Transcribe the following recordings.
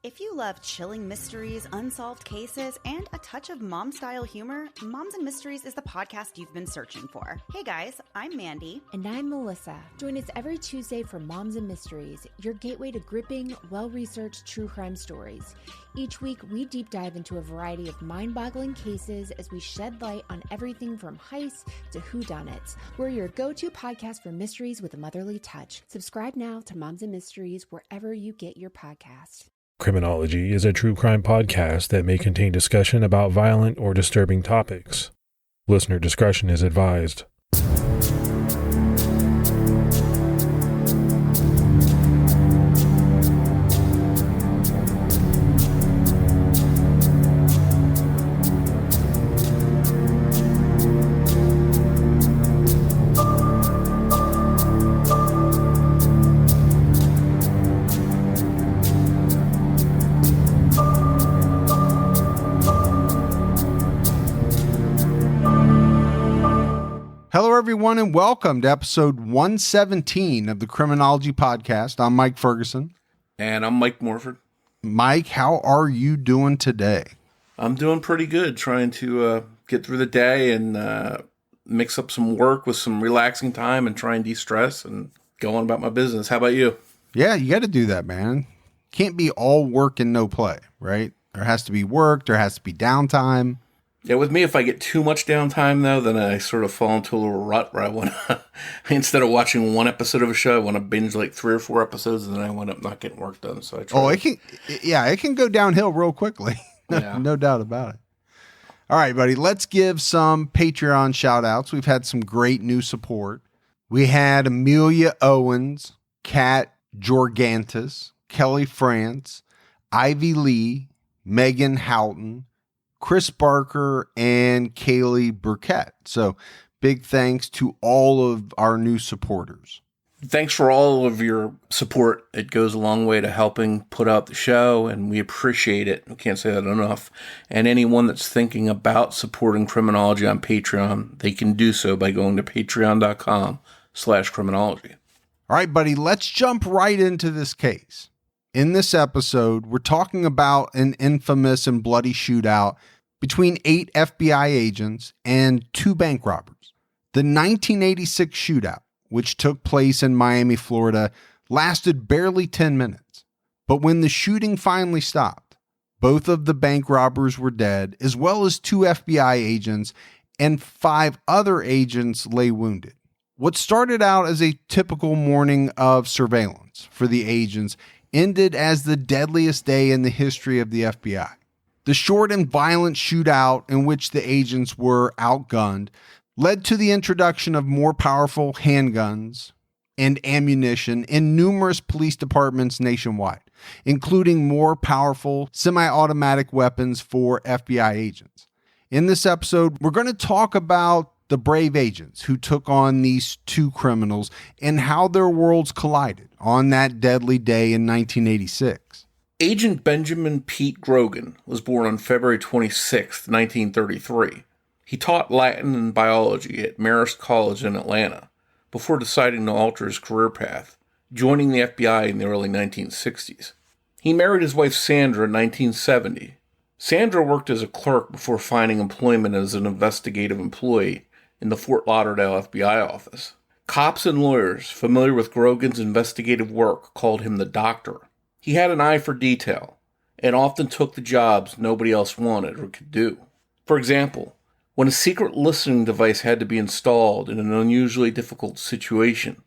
If you love chilling mysteries, unsolved cases, and a touch of mom-style humor, Moms and Mysteries is the podcast you've been searching for. Hey guys, I'm Mandy. And I'm Melissa. Join us every Tuesday for Moms and Mysteries, your gateway to gripping, well-researched true crime stories. Each week, we deep dive into a variety of mind-boggling cases as we shed light on everything from heists to whodunits. We're your go-to podcast for mysteries with a motherly touch. Subscribe now to Moms and Mysteries wherever you get your podcast. Criminology is a true crime podcast that may contain discussion about violent or disturbing topics. Listener discretion is advised. Hello, everyone, and welcome to episode 117 of the Criminology podcast. I'm Mike Ferguson. And I'm Mike Morford. Mike, how are you doing today? I'm doing pretty good, trying to get through the day and mix up some work with some relaxing time and try and de-stress and go on about my business. How about you? Yeah, you got to do that, man. Can't be all work and no play, right? There has to be work. There has to be downtime. Yeah, with me, if I get too much downtime, though, then I sort of fall into a little rut where I want to, instead of watching one episode of a show, I want to binge like 3 or 4 episodes, and then I wind up not getting work done. So I try. It can go downhill real quickly. No doubt about it. All right, buddy, let's give some Patreon shout outs. We've had some great new support. We had Amelia Owens, Kat Jorgantis, Kelly France, Ivy Lee, Megan Houghton, Chris Barker, and Kaylee Burkett. So big thanks to all of our new supporters. Thanks for all of your support. It goes a long way to helping put out the show, and we appreciate it. We can't say that enough. And anyone that's thinking about supporting Criminology on Patreon, they can do so by going to patreon.com/criminology. All right, buddy, let's jump right into this case. In this episode, we're talking about an infamous and bloody shootout between 8 FBI agents and 2 bank robbers. The 1986 shootout, which took place in Miami, Florida, lasted barely 10 minutes. But when the shooting finally stopped, both of the bank robbers were dead, as well as 2 FBI agents, and 5 other agents lay wounded. What started out as a typical morning of surveillance for the agents ended as the deadliest day in the history of the FBI. The short and violent shootout in which the agents were outgunned led to the introduction of more powerful handguns and ammunition in numerous police departments nationwide, including more powerful semi-automatic weapons for FBI agents. In this episode, we're going to talk about the brave agents who took on these 2 criminals and how their worlds collided on that deadly day in 1986. Agent Benjamin Pete Grogan was born on February 26, 1933. He taught Latin and biology at Marist College in Atlanta before deciding to alter his career path, joining the FBI in the early 1960s. He married his wife Sandra in 1970. Sandra worked as a clerk before finding employment as an investigative employee in the Fort Lauderdale FBI office. Cops and lawyers familiar with Grogan's investigative work called him the Doctor. He had an eye for detail and often took the jobs nobody else wanted or could do. For example, when a secret listening device had to be installed in an unusually difficult situation,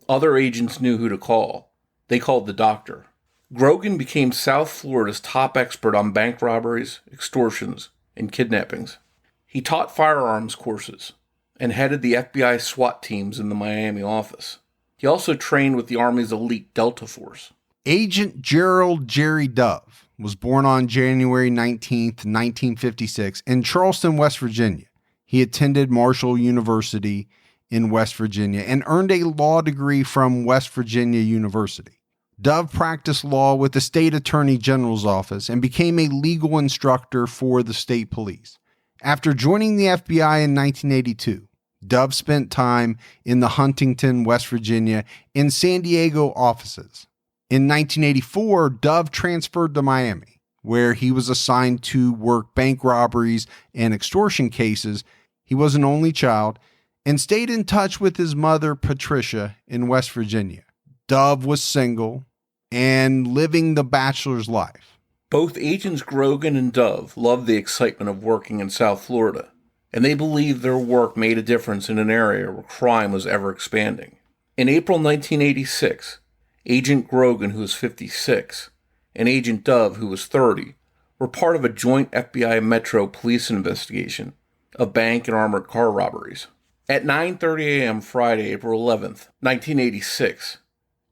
other agents knew who to call. They called the Doctor. Grogan became South Florida's top expert on bank robberies, extortions, and kidnappings. He taught firearms courses and headed the FBI SWAT teams in the Miami office. He also trained with the Army's elite Delta Force. Agent Gerald Jerry Dove was born on January 19th, 1956 in Charleston, West Virginia. He attended Marshall University in West Virginia and earned a law degree from West Virginia University. Dove practiced law with the State Attorney General's office and became a legal instructor for the state police. After joining the FBI in 1982, Dove spent time in the Huntington, West Virginia, and San Diego offices. In 1984, Dove transferred to Miami, where he was assigned to work bank robberies and extortion cases. He was an only child and stayed in touch with his mother, Patricia, in West Virginia. Dove was single and living the bachelor's life. Both Agents Grogan and Dove loved the excitement of working in South Florida, and they believed their work made a difference in an area where crime was ever expanding. In April 1986, Agent Grogan, who was 56, and Agent Dove, who was 30, were part of a joint FBI Metro police investigation of bank and armored car robberies. At 9:30 a.m. Friday, April 11th, 1986,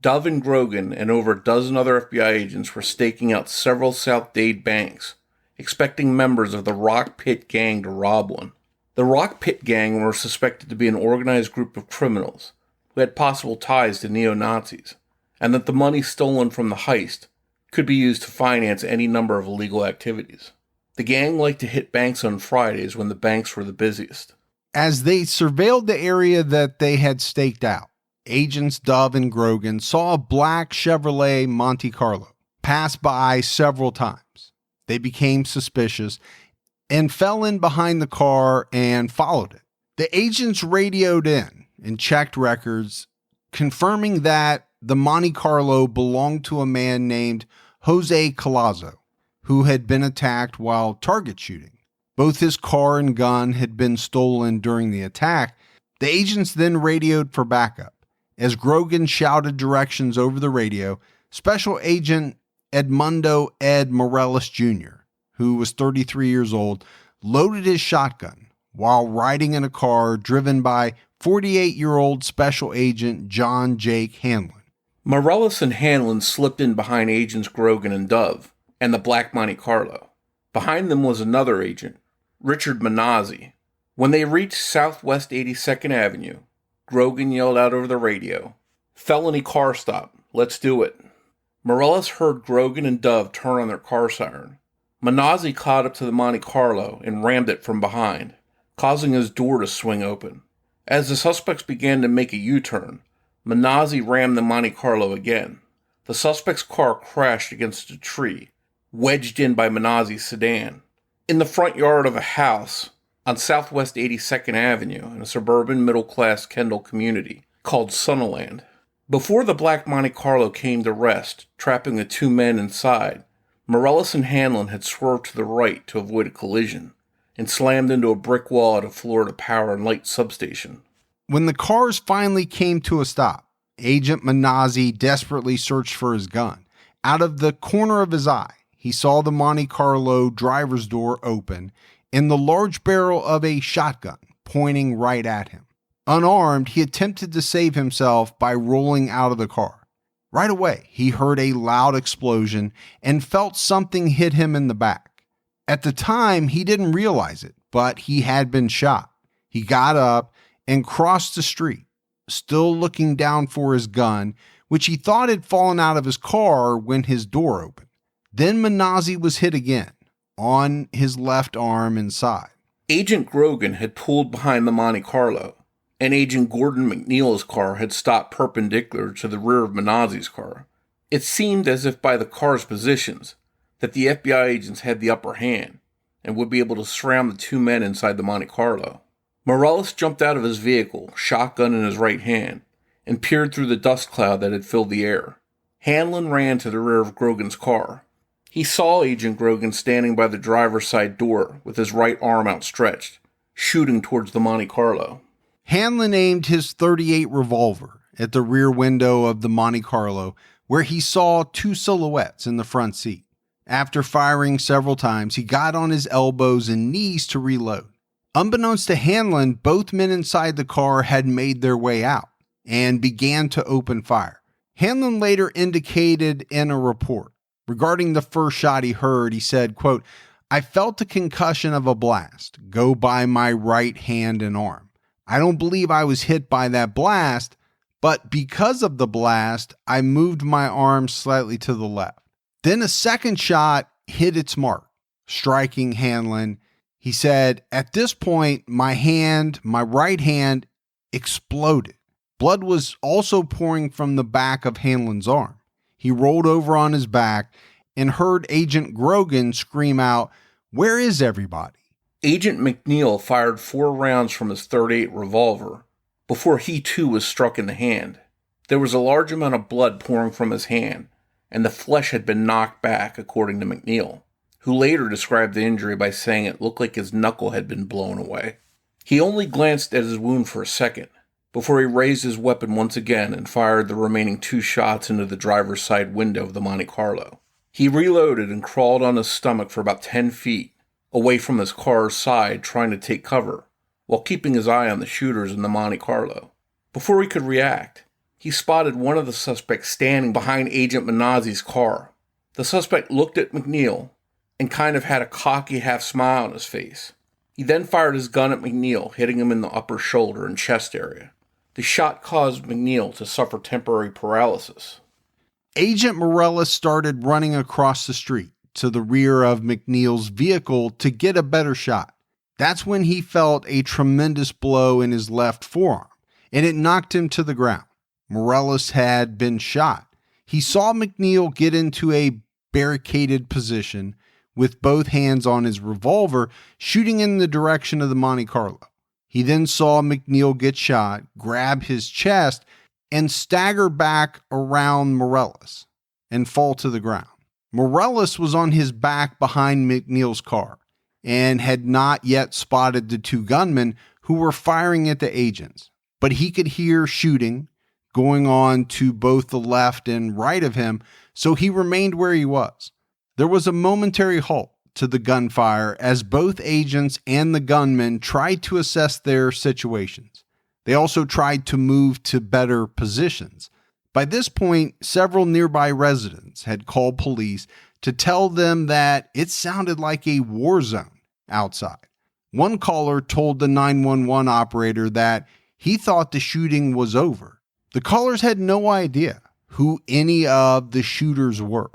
Dove and Grogan and over a dozen other FBI agents were staking out several South Dade banks, expecting members of the Rock Pit Gang to rob one. The Rock Pit Gang were suspected to be an organized group of criminals who had possible ties to neo-Nazis, and that the money stolen from the heist could be used to finance any number of illegal activities. The gang liked to hit banks on Fridays when the banks were the busiest. As they surveilled the area that they had staked out, Agents Dove and Grogan saw a black Chevrolet Monte Carlo pass by several times. They became suspicious and fell in behind the car and followed it. The agents radioed in and checked records, confirming that the Monte Carlo belonged to a man named Jose Collazo, who had been attacked while target shooting. Both his car and gun had been stolen during the attack. The agents then radioed for backup. As Grogan shouted directions over the radio, Special Agent Edmundo Ed Morales Jr., who was 33 years old, loaded his shotgun while riding in a car driven by 48-year-old Special Agent John Jake Hanlon. Morales and Hanlon slipped in behind Agents Grogan and Dove and the black Monte Carlo. Behind them was another agent, Richard Manazzi. When they reached Southwest 82nd Avenue, Grogan yelled out over the radio, "Felony car stop, let's do it." Morales heard Grogan and Dove turn on their car siren. Manazzi caught up to the Monte Carlo and rammed it from behind, causing his door to swing open. As the suspects began to make a U-turn, Manazzi rammed the Monte Carlo again. The suspect's car crashed against a tree, wedged in by Manazzi's sedan. In the front yard of a house on Southwest 82nd Avenue in a suburban middle-class Kendall community called Sunderland. Before the black Monte Carlo came to rest, trapping the two men inside, Morales and Hanlon had swerved to the right to avoid a collision and slammed into a brick wall at a Florida Power and Light substation. When the cars finally came to a stop, Agent Manazzi desperately searched for his gun. Out of the corner of his eye, he saw the Monte Carlo driver's door open and the large barrel of a shotgun pointing right at him. Unarmed, he attempted to save himself by rolling out of the car. Right away, he heard a loud explosion and felt something hit him in the back. At the time, he didn't realize it, but he had been shot. He got up and crossed the street, still looking down for his gun, which he thought had fallen out of his car when his door opened. Then Manazzi was hit again, on his left arm and side. Agent Grogan had pulled behind the Monte Carlo, and Agent Gordon McNeil's car had stopped perpendicular to the rear of Manazzi's car. It seemed as if by the car's positions that the FBI agents had the upper hand and would be able to surround the two men inside the Monte Carlo. Morales jumped out of his vehicle, shotgun in his right hand, and peered through the dust cloud that had filled the air. Hanlon ran to the rear of Grogan's car. He saw Agent Grogan standing by the driver's side door with his right arm outstretched, shooting towards the Monte Carlo. Hanlon aimed his .38 revolver at the rear window of the Monte Carlo, where he saw two silhouettes in the front seat. After firing several times, he got on his elbows and knees to reload. Unbeknownst to Hanlon, both men inside the car had made their way out and began to open fire. Hanlon later indicated in a report regarding the first shot he heard, he said, quote, "I felt a concussion of a blast go by my right hand and arm. I don't believe I was hit by that blast, but because of the blast, I moved my arm slightly to the left." Then a second shot hit its mark, striking Hanlon. He said, "At this point, my right hand exploded. Blood was also pouring from the back of Hanlon's arm. he rolled over on his back and heard Agent Grogan scream out, "Where is everybody?" Agent McNeil fired 4 rounds from his .38 revolver before he too was struck in the hand. There was a large amount of blood pouring from his hand, and the flesh had been knocked back, according to McNeil, who later described the injury by saying it looked like his knuckle had been blown away. He only glanced at his wound for a second, before he raised his weapon once again and fired the remaining 2 shots into the driver's side window of the Monte Carlo. He reloaded and crawled on his stomach for about 10 feet, away from his car's side, trying to take cover, while keeping his eye on the shooters in the Monte Carlo. Before he could react, he spotted one of the suspects standing behind Agent Manazzi's car. The suspect looked at McNeil and kind of had a cocky half smile on his face. He then fired his gun at McNeil, hitting him in the upper shoulder and chest area. The shot caused McNeil to suffer temporary paralysis. Agent Morales started running across the street to the rear of McNeil's vehicle to get a better shot. That's when he felt a tremendous blow in his left forearm, and it knocked him to the ground. Morales had been shot. He saw McNeil get into a barricaded position with both hands on his revolver, shooting in the direction of the Monte Carlo. He then saw McNeil get shot, grab his chest, and stagger back around Morales and fall to the ground. Morales was on his back behind McNeil's car and had not yet spotted the 2 gunmen who were firing at the agents, but he could hear shooting going on to both the left and right of him, so he remained where he was. There was a momentary halt to the gunfire as both agents and the gunmen tried to assess their situations. They also tried to move to better positions. By this point, several nearby residents had called police to tell them that it sounded like a war zone outside. One caller told the 911 operator that he thought the shooting was over. The callers had no idea who any of the shooters were.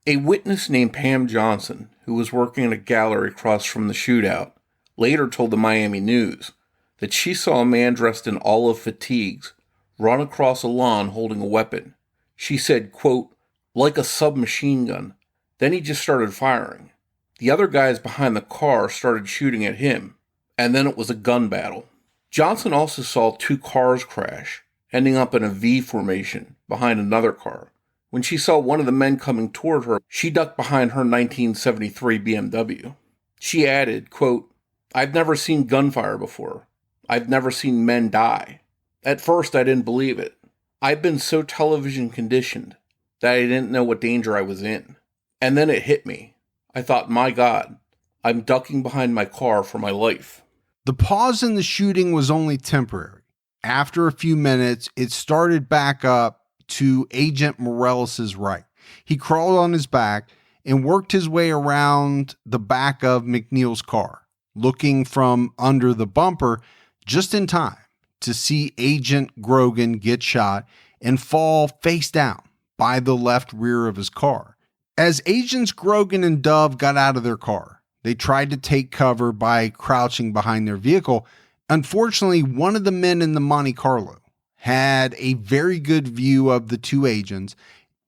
A witness named Pam Johnson, who was working in a gallery across from the shootout, later told the Miami News that she saw a man dressed in olive fatigues run across a lawn holding a weapon. She said, quote, "like a submachine gun. Then he just started firing. The other guys behind the car started shooting at him, and then it was a gun battle." Johnson also saw 2 cars crash, ending up in a V formation behind another car. When she saw one of the men coming toward her, she ducked behind her 1973 BMW. She added, quote, "I've never seen gunfire before. I've never seen men die. At first, I didn't believe it. I've been so television conditioned that I didn't know what danger I was in. And then it hit me. I thought, my God, I'm ducking behind my car for my life." The pause in the shooting was only temporary. After a few minutes, it started back up to Agent Morales' right. He crawled on his back and worked his way around the back of McNeil's car, looking from under the bumper just in time to see Agent Grogan get shot and fall face down by the left rear of his car. As Agents Grogan and Dove got out of their car, they tried to take cover by crouching behind their vehicle. Unfortunately, one of the men in the Monte Carlo had a very good view of the 2 agents.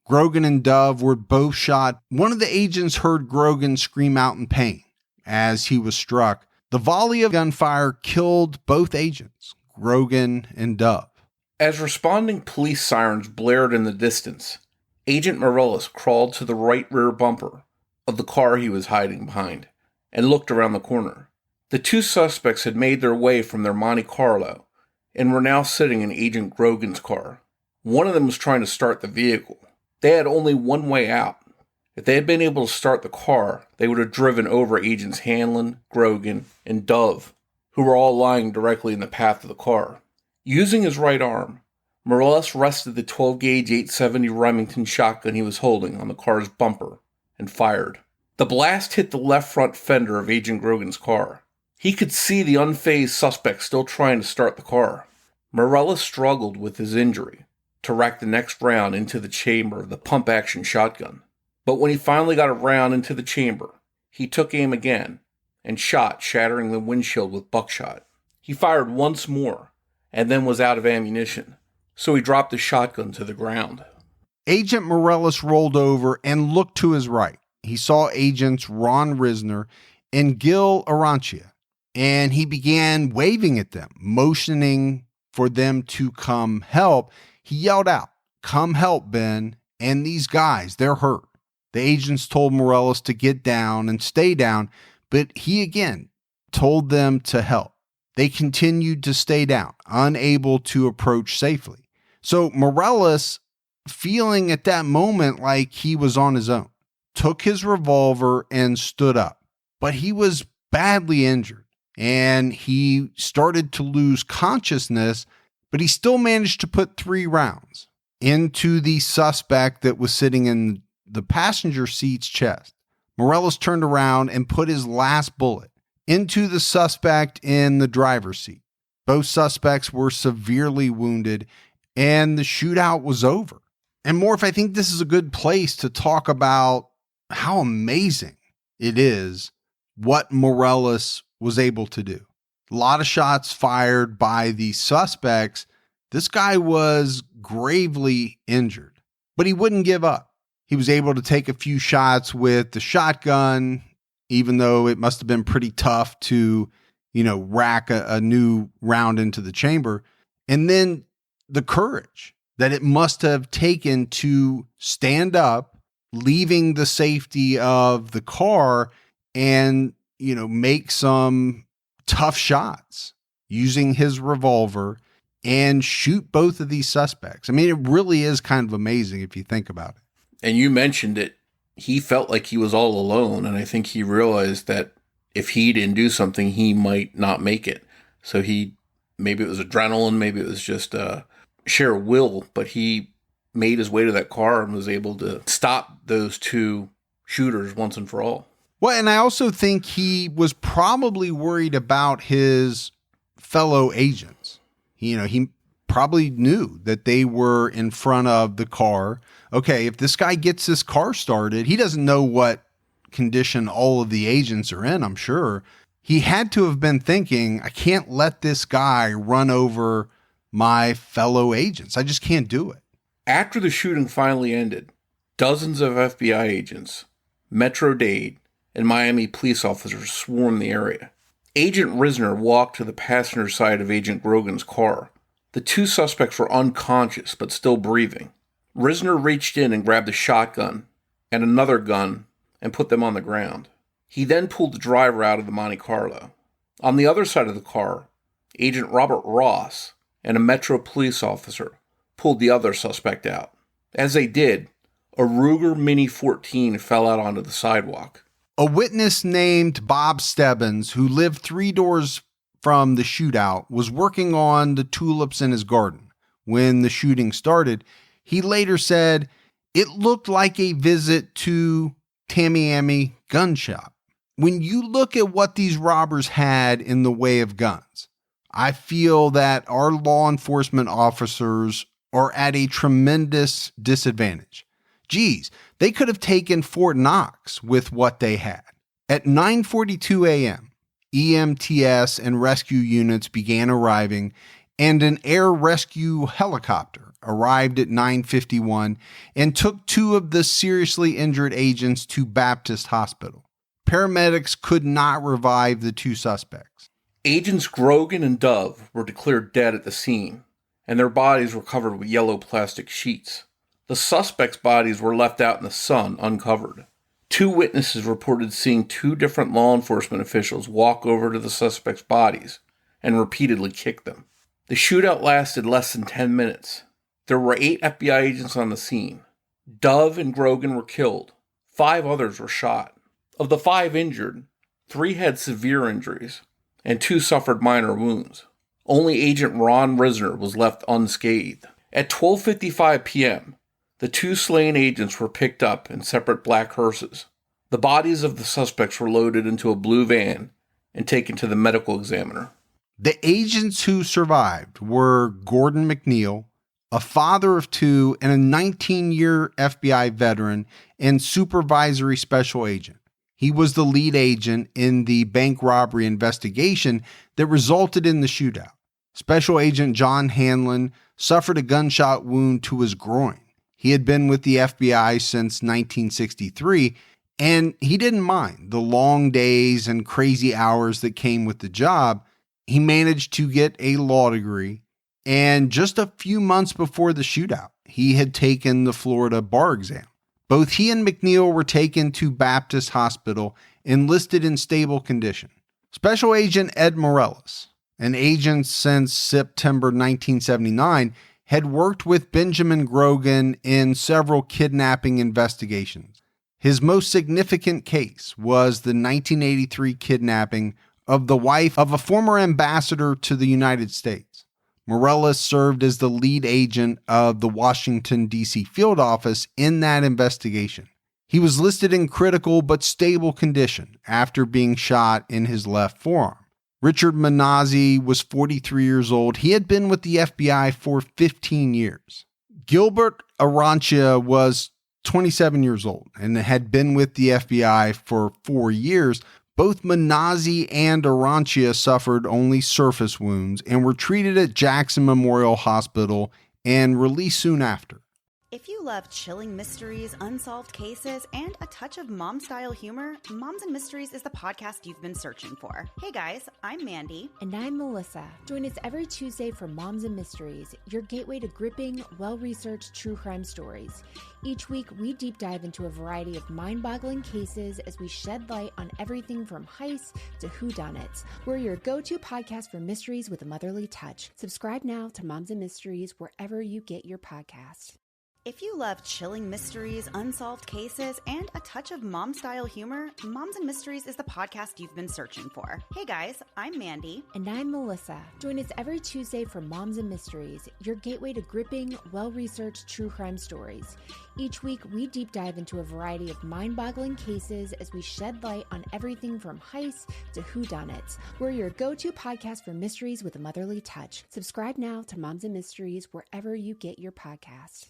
Grogan and Dove were both shot. One of the agents heard Grogan scream out in pain as he was struck. The volley of gunfire killed both agents, Grogan and Dove. As responding police sirens blared in the distance, Agent Morales crawled to the right rear bumper of the car he was hiding behind and looked around the corner. The 2 suspects had made their way from their Monte Carlo and were now sitting in Agent Grogan's car. One of them was trying to start the vehicle. They had only one way out. If they had been able to start the car, they would have driven over Agents Hanlon, Grogan, and Dove, who were all lying directly in the path of the car. Using his right arm, Morales rested the 12-gauge 870 Remington shotgun he was holding on the car's bumper and fired. The blast hit the left front fender of Agent Grogan's car. He could see the unfazed suspect still trying to start the car. Morales struggled with his injury to rack the next round into the chamber of the pump-action shotgun. But when he finally got a round into the chamber, he took aim again and shot, shattering the windshield with buckshot. He fired once more and then was out of ammunition, so he dropped the shotgun to the ground. Agent Morales rolled over and looked to his right. He saw agents Ron Risner and Gil Arancia, and he began waving at them, motioning for them to come help. He yelled out, "Come help, Ben, and these guys, they're hurt." The agents told Morales to get down and stay down, but he again told them to help. They continued to stay down, unable to approach safely. So Morales, feeling at that moment like he was on his own, took his revolver and stood up. But he was badly injured and he started to lose consciousness, but he still managed to put 3 rounds into the suspect that was sitting in the passenger seat's chest. Morales turned around and put his last bullet into the suspect in the driver's seat. Both suspects were severely wounded and the shootout was over. And Morf, I think this is a good place to talk about how amazing it is what Morales was able to do. A lot of shots fired by the suspects. This guy was gravely injured, but he wouldn't give up. He was able to take a few shots with the shotgun, even though it must have been pretty tough to, rack a new round into the chamber. And then the courage that it must have taken to stand up, leaving the safety of the car and, make some tough shots using his revolver and shoot both of these suspects. I mean, it really is kind of amazing if you think about it. And you mentioned it. He felt like he was all alone. And I think he realized that if he didn't do something, he might not make it. So maybe it was adrenaline, maybe it was just sheer will, but he made his way to that car and was able to stop those 2 shooters once and for all. Well, and I also think he was probably worried about his fellow agents. He probably knew that they were in front of the car. Okay, if this guy gets this car started, he doesn't know what condition all of the agents are in, I'm sure. He had to have been thinking, I can't let this guy run over my fellow agents. I just can't do it. After the shooting finally ended, dozens of FBI agents, Metro-Dade, and Miami police officers swarmed the area. Agent Risner walked to the passenger side of Agent Grogan's car. The 2 suspects were unconscious but still breathing. Risner reached in and grabbed a shotgun and another gun and put them on the ground. He then pulled the driver out of the Monte Carlo. On the other side of the car, Agent Robert Ross and a Metro police officer pulled the other suspect out. As they did, a Ruger Mini 14 fell out onto the sidewalk. A witness named Bob Stebbins, who lived 3 doors from the shootout, was working on the tulips in his garden when the shooting started. He later said, "It looked like a visit to Tamiami gun shop." When you look at what these robbers had in the way of guns, I feel that our law enforcement officers are at a tremendous disadvantage. Geez, they could have taken Fort Knox with what they had. At 9:42 a.m., EMTS and rescue units began arriving, and an air rescue helicopter arrived at 9:51 and took 2 of the seriously injured agents to Baptist Hospital. Paramedics could not revive the 2 suspects. Agents Grogan and Dove were declared dead at the scene, and their bodies were covered with yellow plastic sheets. The suspects' bodies were left out in the sun, uncovered. 2 witnesses reported seeing 2 different law enforcement officials walk over to the suspects' bodies and repeatedly kick them. The shootout lasted less than 10 minutes. There were 8 FBI agents on the scene. Dove and Grogan were killed. 5 others were shot. Of the 5 injured, 3 had severe injuries, and 2 suffered minor wounds. Only Agent Ron Risner was left unscathed. At 12:55 p.m., the 2 slain agents were picked up in separate black hearses. The bodies of the suspects were loaded into a blue van and taken to the medical examiner. The agents who survived were Gordon McNeil, a father of 2 and a 19-year FBI veteran and supervisory special agent. He was the lead agent in the bank robbery investigation that resulted in the shootout. Special Agent John Hanlon suffered a gunshot wound to his groin. He had been with the FBI since 1963, and he didn't mind the long days and crazy hours that came with the job. He managed to get a law degree, and just a few months before the shootout, he had taken the Florida bar exam. Both he and McNeil were taken to Baptist Hospital and listed in stable condition. Special Agent Ed Morales, an agent since September 1979, had worked with Benjamin Grogan in several kidnapping investigations. His most significant case was the 1983 kidnapping of the wife of a former ambassador to the United States. Morales served as the lead agent of the Washington, D.C. field office in that investigation. He was listed in critical but stable condition after being shot in his left forearm. Richard Manazzi was 43 years old. He had been with the FBI for 15 years. Gilbert Arancia was 27 years old and had been with the FBI for 4 years. Both Manazzi and Arancia suffered only surface wounds and were treated at Jackson Memorial Hospital and released soon after. If you love chilling mysteries, unsolved cases, and a touch of mom-style humor, Moms and Mysteries is the podcast you've been searching for. Hey guys, I'm Mandy. And I'm Melissa. Join us every Tuesday for Moms and Mysteries, your gateway to gripping, well-researched true crime stories. Each week, we deep dive into a variety of mind-boggling cases as we shed light on everything from heists to whodunits. We're your go-to podcast for mysteries with a motherly touch. Subscribe now to Moms and Mysteries wherever you get your podcasts. If you love chilling mysteries, unsolved cases, and a touch of mom-style humor, Moms and Mysteries is the podcast you've been searching for. Hey guys, I'm Mandy. And I'm Melissa. Join us every Tuesday for Moms and Mysteries, your gateway to gripping, well-researched true crime stories. Each week, we deep dive into a variety of mind-boggling cases as we shed light on everything from heists to whodunits. We're your go-to podcast for mysteries with a motherly touch. Subscribe now to Moms and Mysteries wherever you get your podcasts.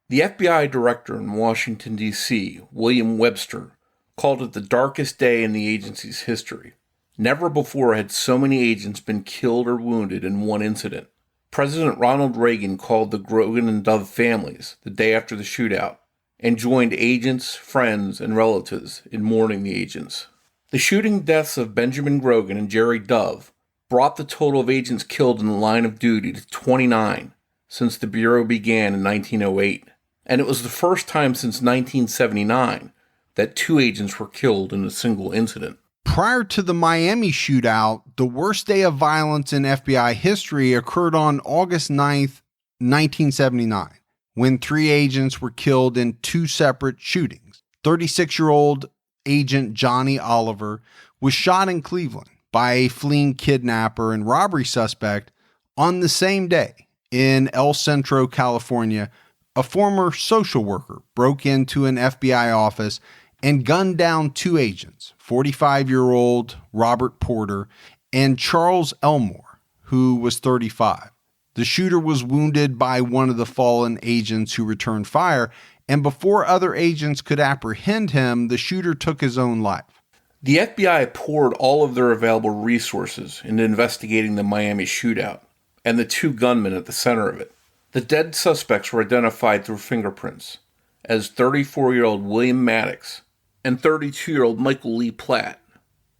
The FBI director in Washington, D.C., William Webster, called it the darkest day in the agency's history. Never before had so many agents been killed or wounded in one incident. President Ronald Reagan called the Grogan and Dove families the day after the shootout and joined agents, friends, and relatives in mourning the agents. The shooting deaths of Benjamin Grogan and Jerry Dove brought the total of agents killed in the line of duty to 29 since the Bureau began in 1908. And it was the first time since 1979 that 2 agents were killed in a single incident. Prior to the Miami shootout, the worst day of violence in FBI history occurred on August 9th, 1979, when 3 agents were killed in 2 separate shootings. 36-year-old agent Johnny Oliver was shot in Cleveland by a fleeing kidnapper and robbery suspect on the same day in El Centro, California. A former social worker broke into an FBI office and gunned down 2 agents, 45-year-old Robert Porter and Charles Elmore, who was 35. The shooter was wounded by one of the fallen agents who returned fire, and before other agents could apprehend him, the shooter took his own life. The FBI poured all of their available resources into investigating the Miami shootout and the 2 gunmen at the center of it. The dead suspects were identified through fingerprints as 34-year-old William Maddox and 32-year-old Michael Lee Platt.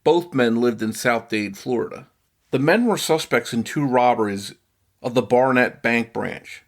Both men lived in South Dade, Florida. The men were suspects in 2 robberies of the Barnett Bank branch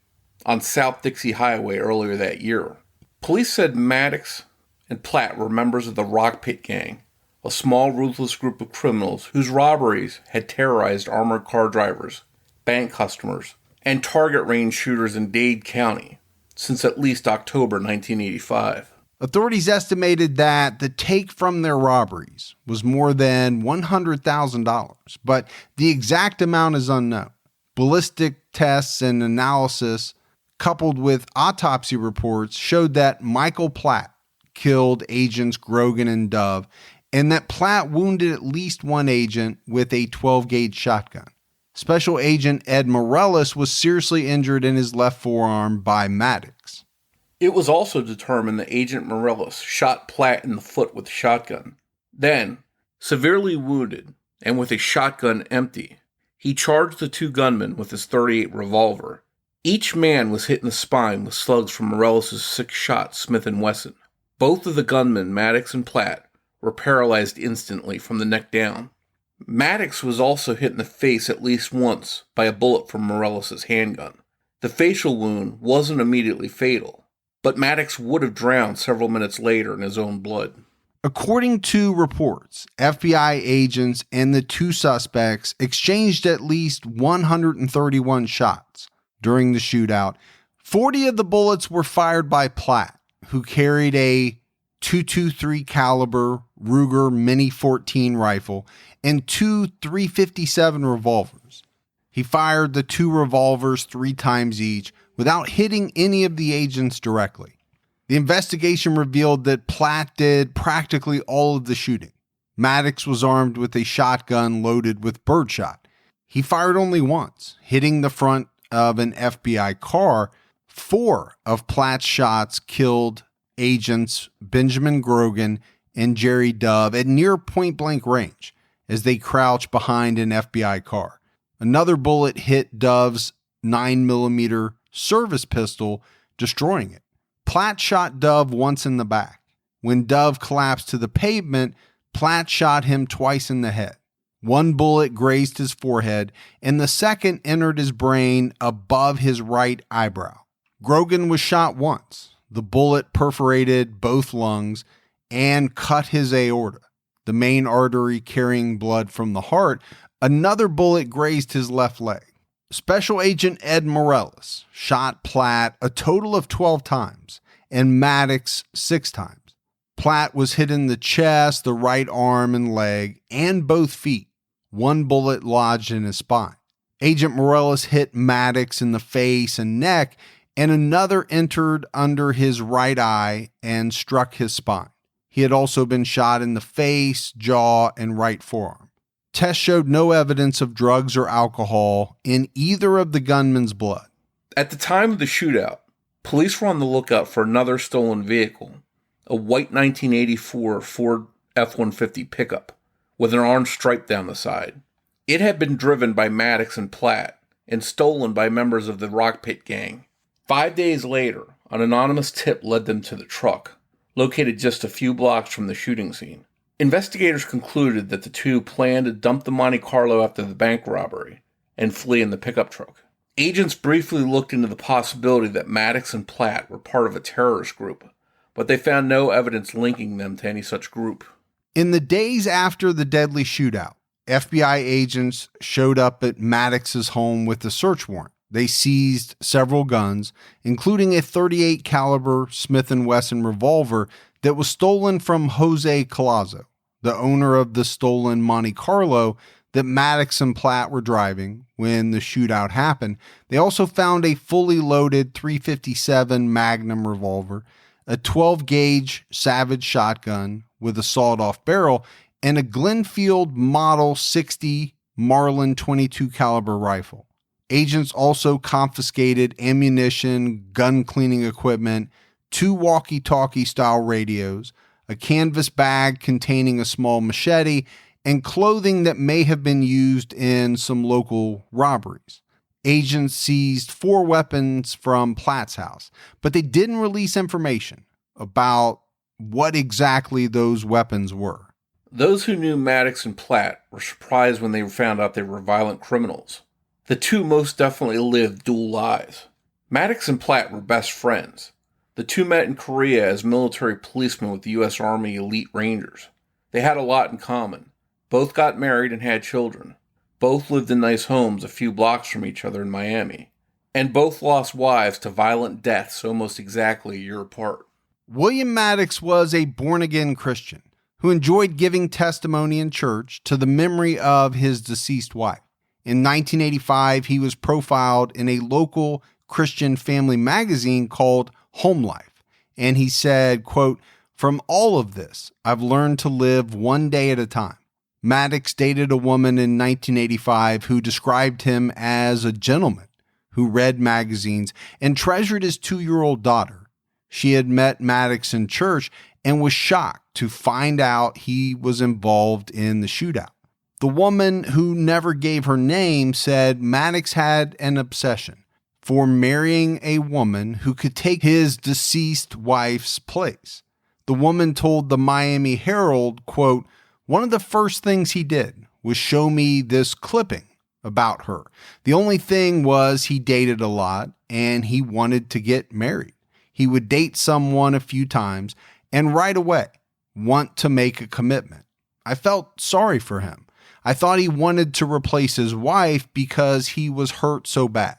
on South Dixie Highway earlier that year. Police said Maddox and Platt were members of the Rock Pit Gang, a small, ruthless group of criminals whose robberies had terrorized armored car drivers, bank customers, and target range shooters in Dade County since at least October 1985. Authorities estimated that the take from their robberies was more than $100,000, but the exact amount is unknown. Ballistic tests and analysis, coupled with autopsy reports, showed that Michael Platt killed agents Grogan and Dove, and that Platt wounded at least 1 agent with a 12-gauge shotgun. Special Agent Ed Morales was seriously injured in his left forearm by Maddox. It was also determined that Agent Morales shot Platt in the foot with a shotgun. Then, severely wounded and with a shotgun empty, he charged the 2 gunmen with his .38 revolver Each man was hit in the spine with slugs from Morales' 6-shot Smith & Wesson. Both of the gunmen, Maddox and Platt, were paralyzed instantly from the neck down. Maddox was also hit in the face at least once by a bullet from Morales' handgun. The facial wound wasn't immediately fatal, but Maddox would have drowned several minutes later in his own blood. According to reports, FBI agents and the two suspects exchanged at least 131 shots during the shootout. 40 of the bullets were fired by Platt, who carried a .223 caliber Ruger Mini 14 rifle and two .357 revolvers. He fired the two revolvers 3 times each without hitting any of the agents directly. The investigation revealed that Platt did practically all of the shooting. Maddox was armed with a shotgun loaded with birdshot. He fired only once, hitting the front of an FBI car. 4 of Platt's shots killed agents Benjamin Grogan and Jerry Dove at near point-blank range as they crouched behind an FBI car. Another bullet hit Dove's 9mm service pistol, destroying it. Platt shot Dove once in the back. When Dove collapsed to the pavement, Platt shot him twice in the head. One bullet grazed his forehead, and the second entered his brain above his right eyebrow. Grogan was shot once. The bullet perforated both lungs and cut his aorta, the main artery carrying blood from the heart. Another bullet grazed his left leg. Special Agent Ed Morales shot Platt a total of 12 times and Maddox 6 times. Platt was hit in the chest, the right arm and leg, and both feet. One bullet lodged in his spine. Agent Morales hit Maddox in the face and neck, and another entered under his right eye and struck his spine. He had also been shot in the face, jaw, and right forearm. Tests showed no evidence of drugs or alcohol in either of the gunmen's blood. At the time of the shootout, police were on the lookout for another stolen vehicle, a white 1984 Ford F-150 pickup with an orange stripe down the side. It had been driven by Maddox and Platt and stolen by members of the Rock Pit gang. 5 days later, an anonymous tip led them to the truck, located just a few blocks from the shooting scene. Investigators concluded that the two planned to dump the Monte Carlo after the bank robbery and flee in the pickup truck. Agents briefly looked into the possibility that Maddox and Platt were part of a terrorist group, but they found no evidence linking them to any such group. In the days after the deadly shootout, FBI agents showed up at Maddox's home with a search warrant. They seized several guns, including a .38 caliber Smith & Wesson revolver that was stolen from Jose Collazo, the owner of the stolen Monte Carlo that Maddox and Platt were driving when the shootout happened. They also found a fully loaded .357 Magnum revolver, a 12-gauge Savage shotgun with a sawed-off barrel, and a Glenfield Model 60 Marlin .22 caliber rifle. Agents also confiscated ammunition, gun cleaning equipment, 2 walkie-talkie style radios, a canvas bag containing a small machete, and clothing that may have been used in some local robberies. Agents seized 4 weapons from Platt's house, but they didn't release information about what exactly those weapons were. Those who knew Maddox and Platt were surprised when they found out they were violent criminals. The two most definitely lived dual lives. Maddox and Platt were best friends. The two met in Korea as military policemen with the U.S. Army Elite Rangers. They had a lot in common. Both got married and had children. Both lived in nice homes a few blocks from each other in Miami. And both lost wives to violent deaths almost exactly a year apart. William Maddox was a born-again Christian who enjoyed giving testimony in church to the memory of his deceased wife. In 1985, he was profiled in a local Christian family magazine called Home Life. And he said, quote, "From all of this, I've learned to live one day at a time." Maddox dated a woman in 1985 who described him as a gentleman who read magazines and treasured his 2-year-old daughter. She had met Maddox in church and was shocked to find out he was involved in the shootout. The woman, who never gave her name, said Maddox had an obsession for marrying a woman who could take his deceased wife's place. The woman told the Miami Herald, quote, "One of the first things he did was show me this clipping about her. The only thing was he dated a lot and he wanted to get married. He would date someone a few times and right away want to make a commitment. I felt sorry for him. I thought he wanted to replace his wife because he was hurt so bad."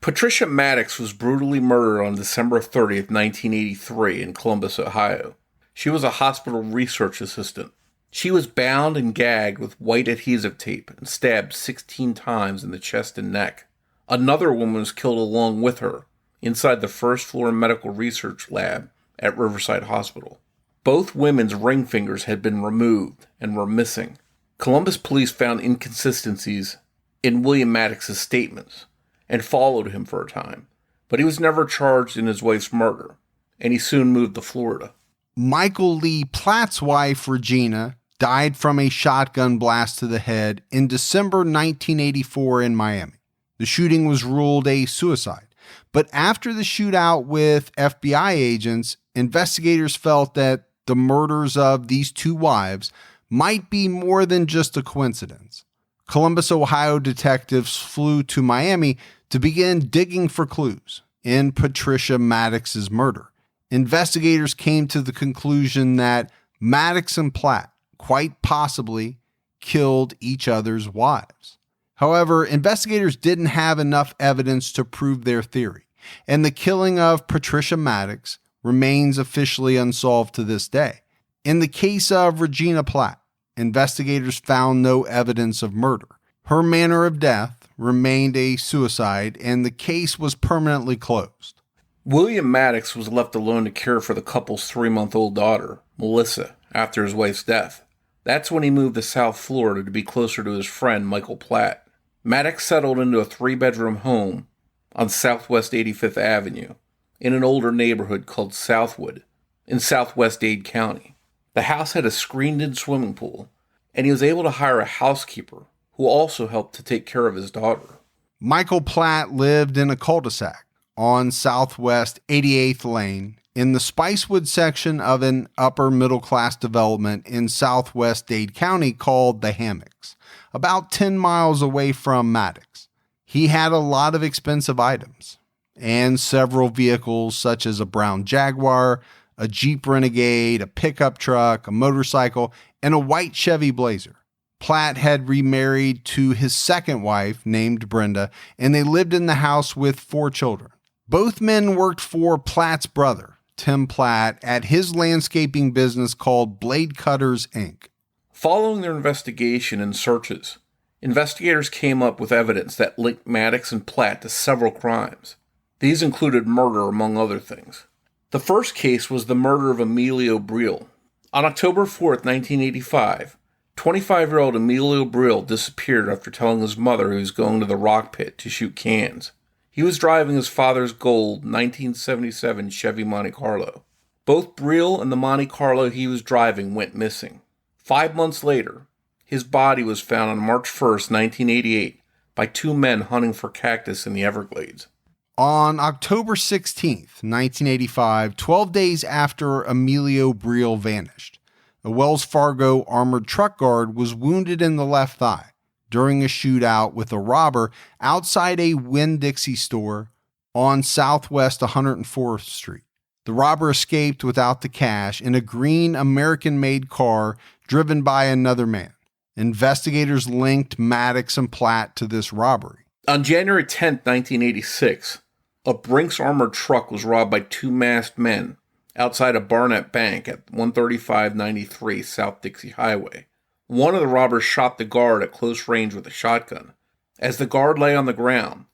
Patricia Maddox was brutally murdered on December 30th, 1983 in Columbus, Ohio. She was a hospital research assistant. She was bound and gagged with white adhesive tape and stabbed 16 times in the chest and neck. Another woman was killed along with her inside the first floor medical research lab at Riverside Hospital. Both women's ring fingers had been removed and were missing. Columbus police found inconsistencies in William Maddox's statements and followed him for a time, but he was never charged in his wife's murder, and he soon moved to Florida. Michael Lee Platt's wife, Regina, died from a shotgun blast to the head in December 1984 in Miami. The shooting was ruled a suicide, but after the shootout with FBI agents, investigators felt that the murders of these two wives might be more than just a coincidence. Columbus, Ohio detectives flew to Miami to begin digging for clues in Patricia Maddox's murder. Investigators came to the conclusion that Maddox and Platt quite possibly killed each other's wives. However, investigators didn't have enough evidence to prove their theory, and the killing of Patricia Maddox remains officially unsolved to this day. In the case of Regina Platt, investigators found no evidence of murder. Her manner of death remained a suicide, and the case was permanently closed. William Maddox was left alone to care for the couple's 3-month-old daughter, Melissa, after his wife's death. That's when he moved to South Florida to be closer to his friend Michael Platt. Maddox settled into a 3-bedroom home on Southwest 85th Avenue in an older neighborhood called Southwood in Southwest Dade County. The house had a screened-in swimming pool, and he was able to hire a housekeeper who also helped to take care of his daughter. Michael Platt lived in a cul-de-sac on Southwest 88th Lane in the Spicewood section of an upper middle-class development in Southwest Dade County called The Hammocks, about 10 miles away from Maddox. He had a lot of expensive items and several vehicles such as a brown Jaguar, a Jeep Renegade, a pickup truck, a motorcycle, and a white Chevy Blazer. Platt had remarried to his second wife, named Brenda, and they lived in the house with 4 children. Both men worked for Platt's brother, Tim Platt, at his landscaping business called Blade Cutters, Inc. Following their investigation and searches, investigators came up with evidence that linked Maddox and Platt to several crimes. These included murder, among other things. The first case was the murder of Emilio Briel. On October 4th, 1985, 25-year-old Emilio Briel disappeared after telling his mother he was going to the rock pit to shoot cans. He was driving his father's gold 1977 Chevy Monte Carlo. Both Briel and the Monte Carlo he was driving went missing. 5 months later, his body was found on March 1st, 1988, by 2 men hunting for cactus in the Everglades. On October 16th, 1985, 12 days after Emilio Briel vanished, a Wells Fargo armored truck guard was wounded in the left thigh during a shootout with a robber outside a Winn-Dixie store on Southwest 104th Street. The robber escaped without the cash in a green American-made car driven by another man. Investigators linked Maddox and Platt to this robbery. On January 10, 1986, a Brinks armored truck was robbed by 2 masked men outside a Barnett Bank at 13593 South Dixie Highway. One of the robbers shot the guard at close range with a shotgun. As the guard lay on the ground,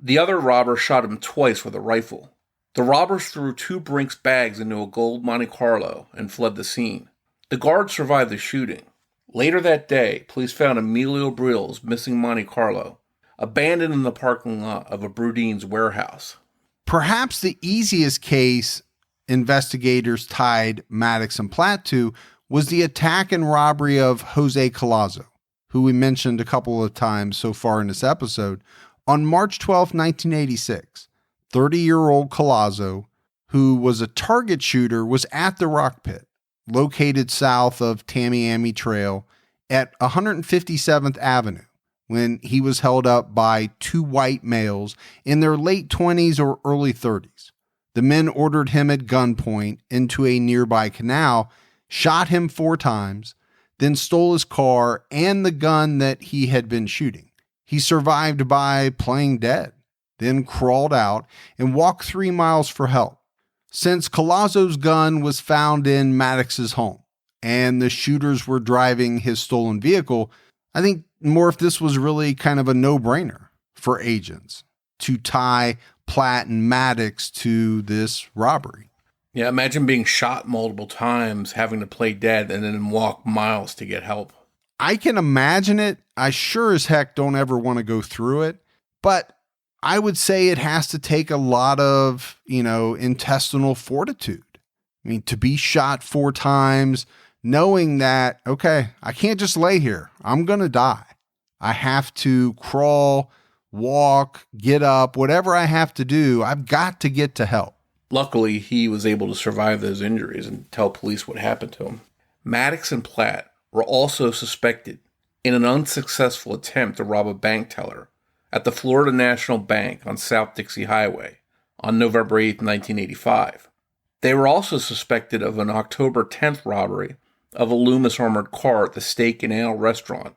the other robber shot him twice with a rifle. The robbers threw 2 Brinks bags into a gold Monte Carlo and fled the scene. The guard survived the shooting. Later that day, police found Emilio Briel's missing Monte Carlo abandoned in the parking lot of a Brudine's warehouse. Perhaps the easiest case investigators tied Maddox and Platt to was the attack and robbery of Jose Collazo, who we mentioned a couple of times so far in this episode, on March 12, 1986. 30-year-old Collazo, who was a target shooter, was at the rock pit, located south of Tamiami Trail at 157th Avenue, when he was held up by two white males in their late 20s or early 30s. The men ordered him at gunpoint into a nearby canal, shot him 4 times, then stole his car and the gun that he had been shooting. He survived by playing dead, then crawled out and walked 3 miles for help. Since Collazo's gun was found in Maddox's home and the shooters were driving his stolen vehicle, I think Morf, this was really kind of a no-brainer for agents to tie Platt and Maddox to this robbery. Yeah, imagine being shot multiple times, having to play dead, and then walk miles to get help. I can imagine it. I sure as heck don't ever want to go through it, but I would say it has to take a lot of, intestinal fortitude. I mean, to be shot 4 times, knowing that, okay, I can't just lay here. I'm going to die. I have to crawl, walk, get up, whatever I have to do. I've got to get to help. Luckily, he was able to survive those injuries and tell police what happened to him. Maddox and Platt were also suspected in an unsuccessful attempt to rob a bank teller at the Florida National Bank on South Dixie Highway on November 8, 1985. They were also suspected of an October 10th robbery of a Loomis armored car at the Steak and Ale restaurant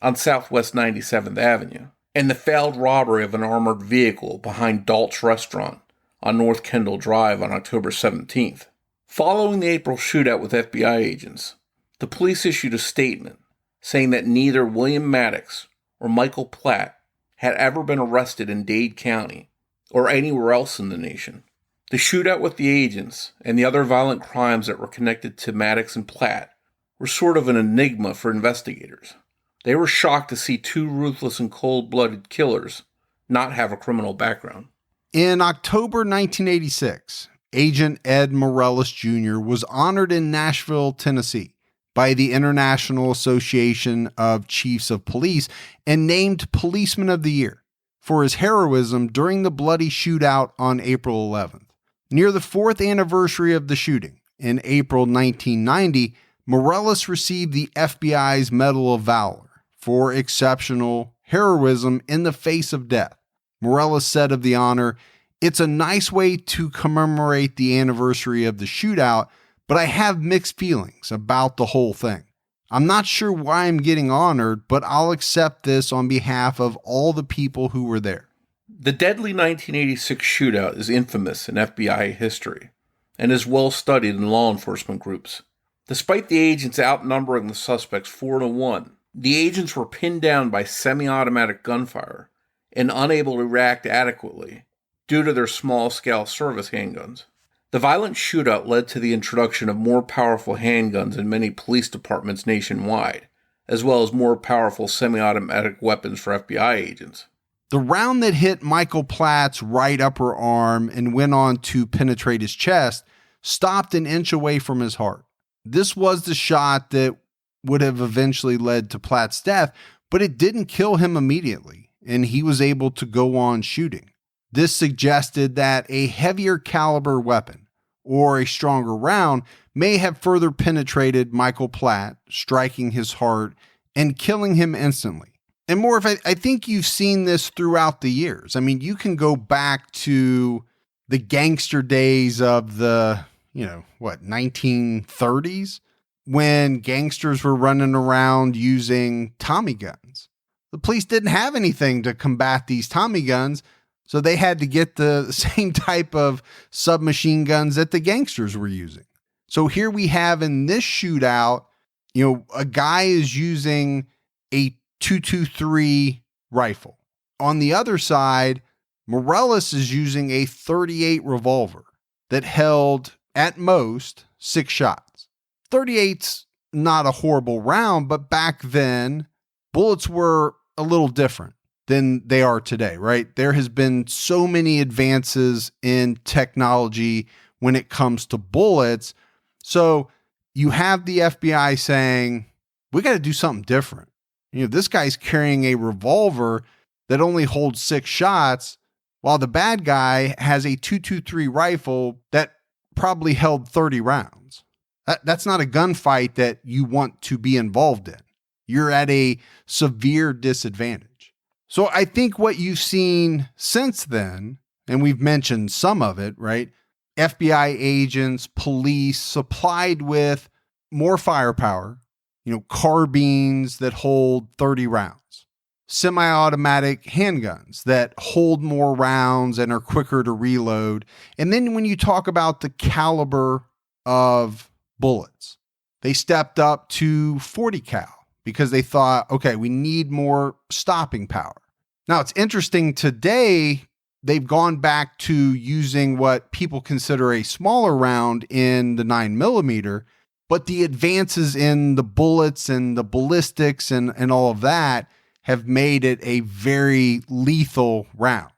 on Southwest 97th Avenue, and the failed robbery of an armored vehicle behind Dalt's Restaurant on North Kendall Drive on October 17th. Following the April shootout with FBI agents, the police issued a statement saying that neither William Maddox or Michael Platt had ever been arrested in Dade County or anywhere else in the nation. The shootout with the agents and the other violent crimes that were connected to Maddox and Platt were sort of an enigma for investigators. They were shocked to see 2 ruthless and cold-blooded killers not have a criminal background. In October 1986, Agent Ed Morales Jr. was honored in Nashville, Tennessee by the International Association of Chiefs of Police and named Policeman of the Year for his heroism during the bloody shootout on April 11th. Near the 4th anniversary of the shooting, in April 1990, Morales received the FBI's Medal of Valor for exceptional heroism in the face of death. Morales said of the honor, "It's a nice way to commemorate the anniversary of the shootout, but I have mixed feelings about the whole thing. I'm not sure why I'm getting honored, but I'll accept this on behalf of all the people who were there." The deadly 1986 shootout is infamous in FBI history and is well studied in law enforcement groups. Despite the agents outnumbering the suspects 4-1, the agents were pinned down by semi-automatic gunfire and unable to react adequately due to their small-scale service handguns. The violent shootout led to the introduction of more powerful handguns in many police departments nationwide, as well as more powerful semi-automatic weapons for FBI agents. The round that hit Michael Platt's right upper arm and went on to penetrate his chest stopped an inch away from his heart. This was the shot that would have eventually led to Platt's death, but it didn't kill him immediately, and he was able to go on shooting. This suggested that a heavier caliber weapon or a stronger round may have further penetrated Michael Platt, striking his heart and killing him instantly. And Morf, I think you've seen this throughout the years. I mean, you can go back to the gangster days of the, 1930s, when gangsters were running around using Tommy guns. The police didn't have anything to combat these Tommy guns, so they had to get the same type of submachine guns that the gangsters were using. So here we have in this shootout, a guy is using a .223 rifle. On the other side, Morales is using a .38 revolver that held, at most, 6 shots. 38's not a horrible round, but back then, bullets were a little different than they are today, right? There has been so many advances in technology when it comes to bullets. So you have the FBI saying, we got to do something different. This guy's carrying a revolver that only holds 6 shots. while the bad guy has a .223 rifle that probably held 30 rounds. That's not a gunfight that you want to be involved in. You're at a severe disadvantage. So I think what you've seen since then, and we've mentioned some of it, right? FBI agents, police supplied with more firepower, carbines that hold 30 rounds, semi-automatic handguns that hold more rounds and are quicker to reload. And then when you talk about the caliber of bullets, they stepped up to 40 cal because they thought, okay, we need more stopping power. Now it's interesting today, they've gone back to using what people consider a smaller round in the 9mm, but the advances in the bullets and the ballistics and all of that have made it a very lethal round,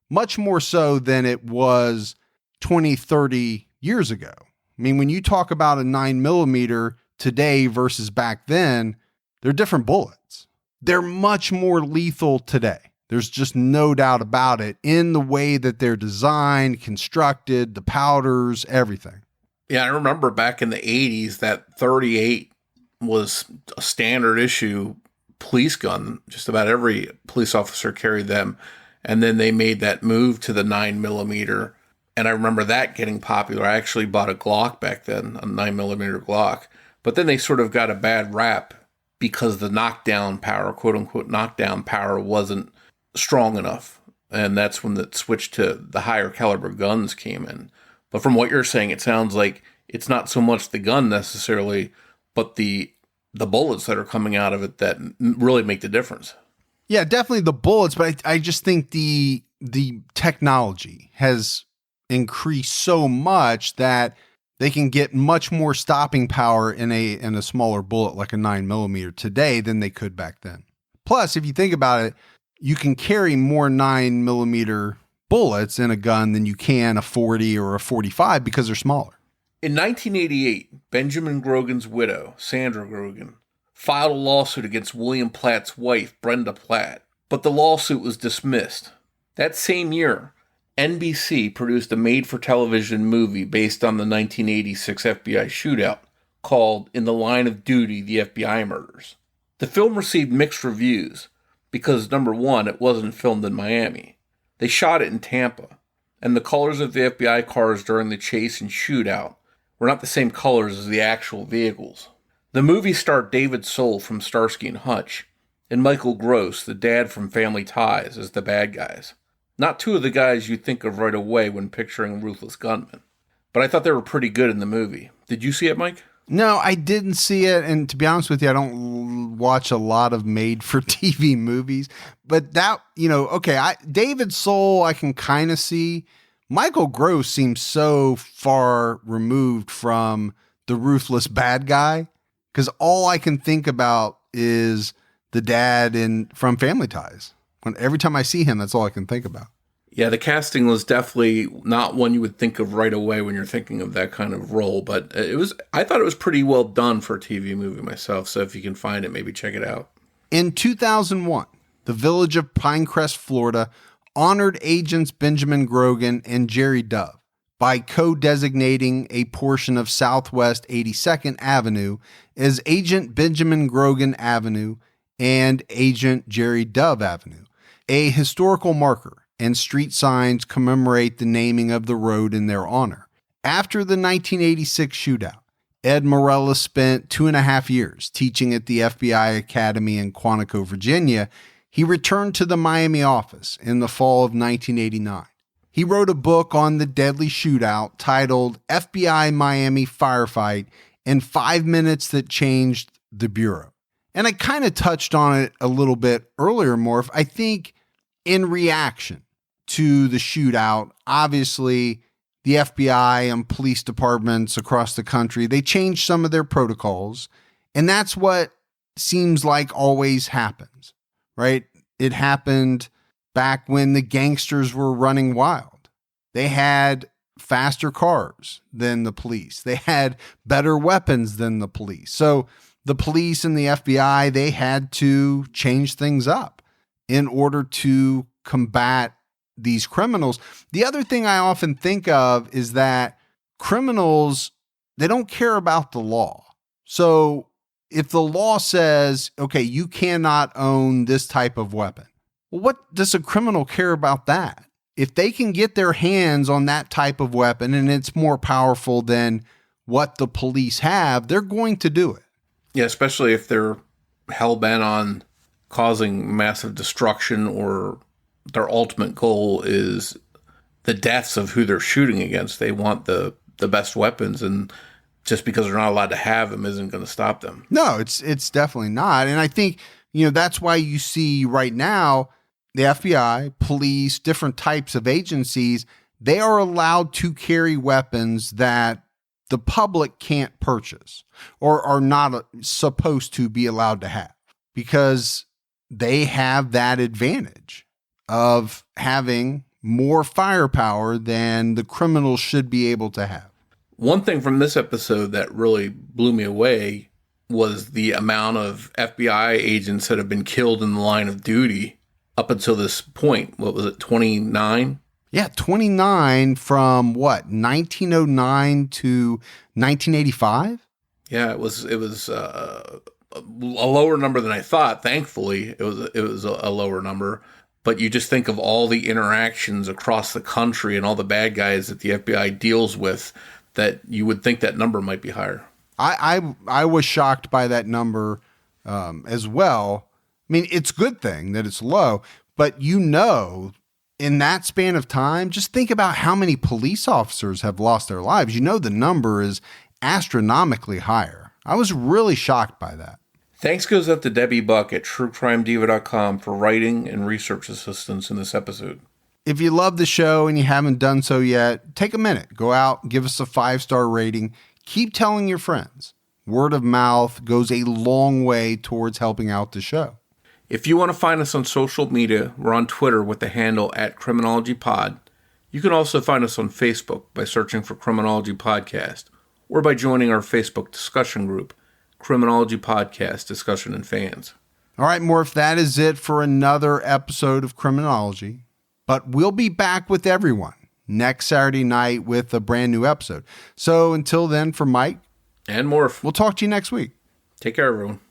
much more so than it was 20, 30 years ago. I mean, when you talk about a 9mm today versus back then, they're different bullets. They're much more lethal today. There's just no doubt about it in the way that they're designed, constructed, the powders, everything. Yeah, I remember back in the 80s that 38 was a standard issue police gun. Just about every police officer carried them. And then they made that move to the 9mm. And I remember that getting popular. I actually bought a Glock back then, a 9mm Glock. But then they sort of got a bad rap because the knockdown power, quote unquote, knockdown power wasn't strong enough. And that's when it switched to the higher caliber guns came in. But from what you're saying, it sounds like it's not so much the gun necessarily, but the bullets that are coming out of it that really make the difference. Yeah, definitely the bullets, but I just think the technology has increased so much that they can get much more stopping power in a smaller bullet like a 9mm today than they could back then. Plus, if you think about it, you can carry more 9mm bullets in a gun than you can a 40 or a 45 because they're smaller. In 1988, Benjamin Grogan's widow, Sandra Grogan, filed a lawsuit against William Platt's wife, Brenda Platt, but the lawsuit was dismissed. That same year, NBC produced a made-for-television movie based on the 1986 FBI shootout called In the Line of Duty, the FBI Murders. The film received mixed reviews because, number one, it wasn't filmed in Miami. They shot it in Tampa, and the colors of the FBI cars during the chase and shootout were not the same colors as the actual vehicles. The movie starred David Soul from Starsky and Hutch, and Michael Gross, the dad from Family Ties, as the bad guys. Not two of the guys you'd think of right away when picturing Ruthless Gunmen. But I thought they were pretty good in the movie. Did you see it, Mike? No, I didn't see it. And to be honest with you, I don't watch a lot of made-for-TV movies. But that, David Soul, I can kind of see. Michael Gross seems so far removed from the ruthless bad guy because all I can think about is the dad from Family Ties. Every time I see him, that's all I can think about. Yeah, the casting was definitely not one you would think of right away when you're thinking of that kind of role, but I thought it was pretty well done for a TV movie myself, so if you can find it, maybe check it out. In 2001, the village of Pinecrest, Florida, honored agents Benjamin Grogan and Jerry Dove by co-designating a portion of Southwest 82nd Avenue as Agent Benjamin Grogan Avenue and Agent Jerry Dove Avenue. A historical marker and street signs commemorate the naming of the road in their honor. After the 1986 shootout, Ed Morella spent 2.5 years teaching at the FBI Academy in Quantico, Virginia. He returned to the Miami office in the fall of 1989. He wrote a book on the deadly shootout titled FBI Miami Firefight in 5 Minutes That Changed the Bureau. And I kind of touched on it a little bit earlier, Morf. I think in reaction to the shootout, obviously the FBI and police departments across the country, they changed some of their protocols. And that's what seems like always happens, right? It happened back when the gangsters were running wild. They had faster cars than the police. They had better weapons than the police. So the police and the FBI, they had to change things up in order to combat these criminals. The other thing I often think of is that criminals, they don't care about the law. So if the law says, okay, you cannot own this type of weapon, well, what does a criminal care about that? If they can get their hands on that type of weapon and it's more powerful than what the police have, they're going to do it. Yeah, especially if they're hell-bent on causing massive destruction, or their ultimate goal is the deaths of who they're shooting against. They want the best weapons, and just because they're not allowed to have them isn't going to stop them. No, it's definitely not. And I think, that's why you see right now the FBI, police, different types of agencies, they are allowed to carry weapons that the public can't purchase or are not supposed to be allowed to have, because they have that advantage of having more firepower than the criminals should be able to have. One thing from this episode that really blew me away was the amount of FBI agents that have been killed in the line of duty up until this point. What was it, 29? Yeah, 29 from 1909 to 1985? Yeah, it was a lower number than I thought. Thankfully, it was a lower number. But you just think of all the interactions across the country and all the bad guys that the FBI deals with, that you would think that number might be higher. I was shocked by that number as well. I mean, it's a good thing that it's low, but in that span of time, just think about how many police officers have lost their lives. The number is astronomically higher. I was really shocked by that. Thanks goes up to Debbie Buck at truecrimediva.com for writing and research assistance in this episode. If you love the show and you haven't done so yet, take a minute. Go out, give us a 5-star rating. Keep telling your friends. Word of mouth goes a long way towards helping out the show. If you want to find us on social media, we're on Twitter with the handle @CriminologyPod. You can also find us on Facebook by searching for Criminology Podcast, or by joining our Facebook discussion group, Criminology Podcast Discussion and Fans. All right, Morf, that is it for another episode of Criminology. But we'll be back with everyone next Saturday night with a brand new episode. So until then, for Mike and Morf, we'll talk to you next week. Take care, everyone.